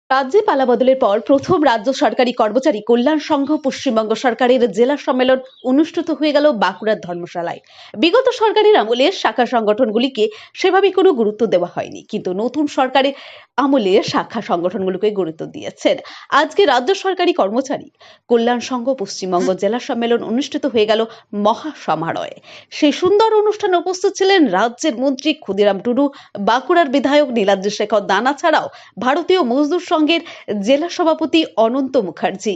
রাজ্যে পালাবদলের পর প্রথম রাজ্য সরকারি কর্মচারী কল্যাণ সংঘ পশ্চিমবঙ্গ সরকারের জেলা সম্মেলন অনুষ্ঠিত হয়ে গেল বাঁকুড়ার ধর্মশালায়। বিগত সরকারের আমলে শাখা সংগঠনগুলিকে সেভাবে কোনো গুরুত্ব দেওয়া হয়নি, কিন্তু নতুন সরকারের আমলে শাখা সংগঠনগুলোকে গুরুত্ব দিয়েছেন। আজকে রাজ্য সরকারি কর্মচারী কল্যাণ সংঘ পশ্চিমবঙ্গ জেলা সম্মেলন অনুষ্ঠিত হয়ে গেল মহা সমারোহে। সেই সুন্দর অনুষ্ঠানে উপস্থিত ছিলেন রাজ্যের মন্ত্রী ক্ষুদিরাম টুডু, বাঁকুড়ার বিধায়ক নীলাদ্রি শেখর দানা ছাড়াও ভারতীয় মজদুর সংঘের জেলা সভাপতি অনন্ত মুখার্জি,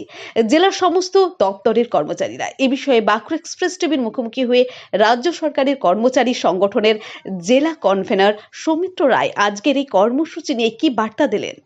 জেলার সমস্ত দপ্তরের কর্মচারীরা। এ বিষয়ে বাঁকুড়া এক্সপ্রেস টিভির মুখোমুখি হয়ে রাজ্য সরকারের কর্মচারী সংগঠনের জেলা কনভেনর সৌমিত্র রায় আজকের এই কর্মসূচি নিয়ে কি বার্তা দিলেন।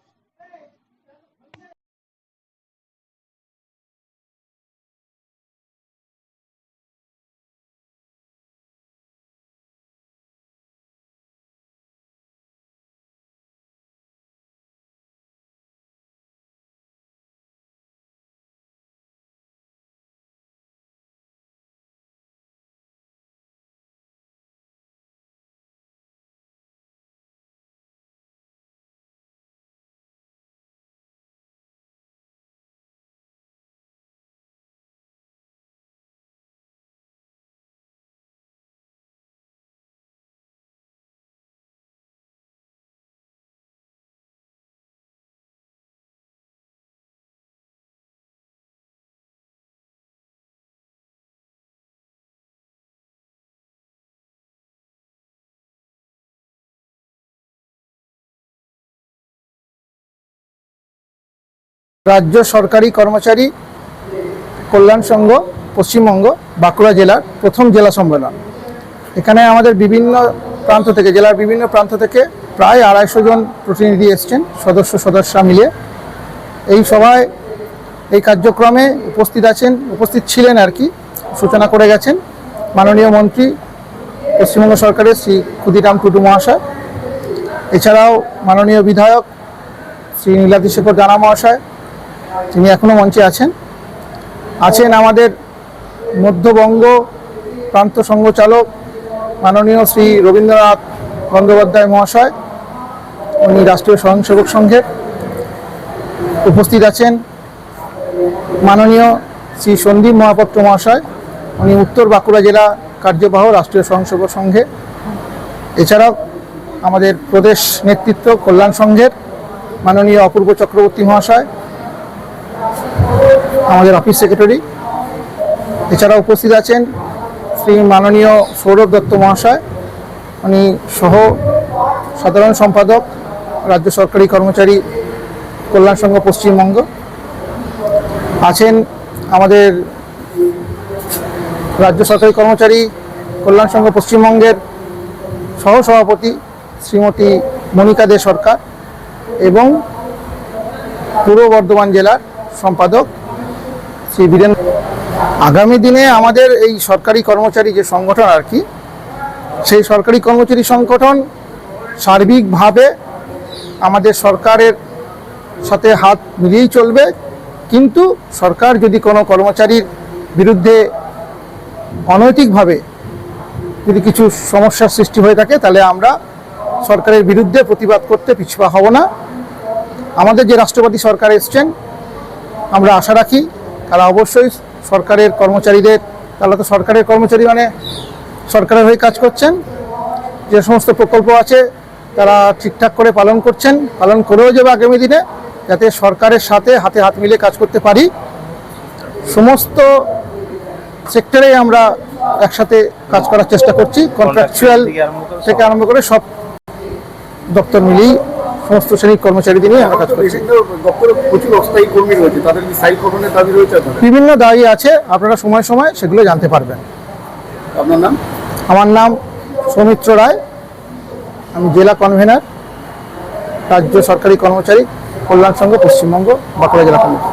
রাজ্য সরকারি কর্মচারী কল্যাণ সংঘ পশ্চিমবঙ্গ বাঁকুড়া জেলার প্রথম জেলা সম্মেলন। এখানে আমাদের বিভিন্ন প্রান্ত থেকে, জেলার বিভিন্ন প্রান্ত থেকে প্রায় 250 জন প্রতিনিধি এসছেন, সদস্যরা মিলে। এই সভায়, এই কার্যক্রমে উপস্থিত ছিলেন আর কি, সূচনা করে গেছেন মাননীয় মন্ত্রী পশ্চিমবঙ্গ সরকারের শ্রী ক্ষুদিরাম টুডু মহাশয়। এছাড়াও মাননীয় বিধায়ক শ্রী নীলাদ্রি শেখর দানা মহাশয়, তিনি এখনও মঞ্চে আছেন আমাদের মধ্যবঙ্গ প্রান্ত সংঘ চালক মাননীয় শ্রী রবীন্দ্রনাথ বন্দ্যোপাধ্যায় মহাশয়, উনি রাষ্ট্রীয় স্বয়ংসেবক সংঘের। উপস্থিত আছেন মাননীয় শ্রী সন্দীপ মহাপাত্র মহাশয়, উনি উত্তর বাঁকুড়া জেলা কার্যবাহ রাষ্ট্রীয় স্বয়ংসেবক সংঘে। এছাড়াও আমাদের প্রদেশ নেতৃত্ব কল্যাণ সংঘের মাননীয় অপূর্ব চক্রবর্তী মহাশয়, আমাদের অফিস সেক্রেটারি। এছাড়া উপস্থিত আছেন শ্রী মাননীয় সৌরভ দত্ত মহাশয়, উনি সহ সাধারণ সম্পাদক রাজ্য সরকারি কর্মচারী কল্যাণ সংঘ পশ্চিমবঙ্গ। আছেন আমাদের রাজ্য সরকারি কর্মচারী কল্যাণ সংঘ পশ্চিমবঙ্গের সহসভাপতি শ্রীমতী মনিকা দে সরকার এবং পূর্ব বর্ধমান জেলার সম্পাদক শ্রী বীরেন্দ্র। আগামী দিনে আমাদের এই সরকারি কর্মচারী যে সংগঠন আর কি, সেই সরকারি কর্মচারী সংগঠন সার্বিকভাবে আমাদের সরকারের সাথে হাত মিলিয়েই চলবে। কিন্তু সরকার যদি কোনো কর্মচারীর বিরুদ্ধে অনৈতিকভাবে যদি কিছু সমস্যার সৃষ্টি হয়ে থাকে, তাহলে আমরা সরকারের বিরুদ্ধে প্রতিবাদ করতে পিছপা হব না। আমাদের যে রাষ্ট্রপতি সরকার এসছেন, আমরা আশা রাখি তারা অবশ্যই সরকারের কর্মচারীদের, তারা তো সরকারের কর্মচারী মানে সরকারের হয়ে কাজ করছেন, যে সমস্ত প্রকল্প আছে তারা ঠিকঠাক করে পালন করেও যাবে আগামী দিনে, যাতে সরকারের সাথে হাতে হাত মিলিয়ে কাজ করতে পারি। সমস্ত সেক্টরে আমরা একসাথে কাজ করার চেষ্টা করছি, কন্ট্রাকচুয়াল থেকে আরম্ভ করে সব দপ্তর মিলিয়ে সমস্ত শ্রেণীর কর্মচারীদের নিয়ে আমরা কাজ করছি। বিভিন্ন দাবি আছে, আপনারা সময় সময় সেগুলো জানতে পারবেন। আপনার নাম? আমার নাম সৌমিত্র রায়, আমি জেলা কনভেনর রাজ্য সরকারি কর্মচারী কল্যাণ সংঘ পশ্চিমবঙ্গ বাঁকুড়া জেলা কমিটি।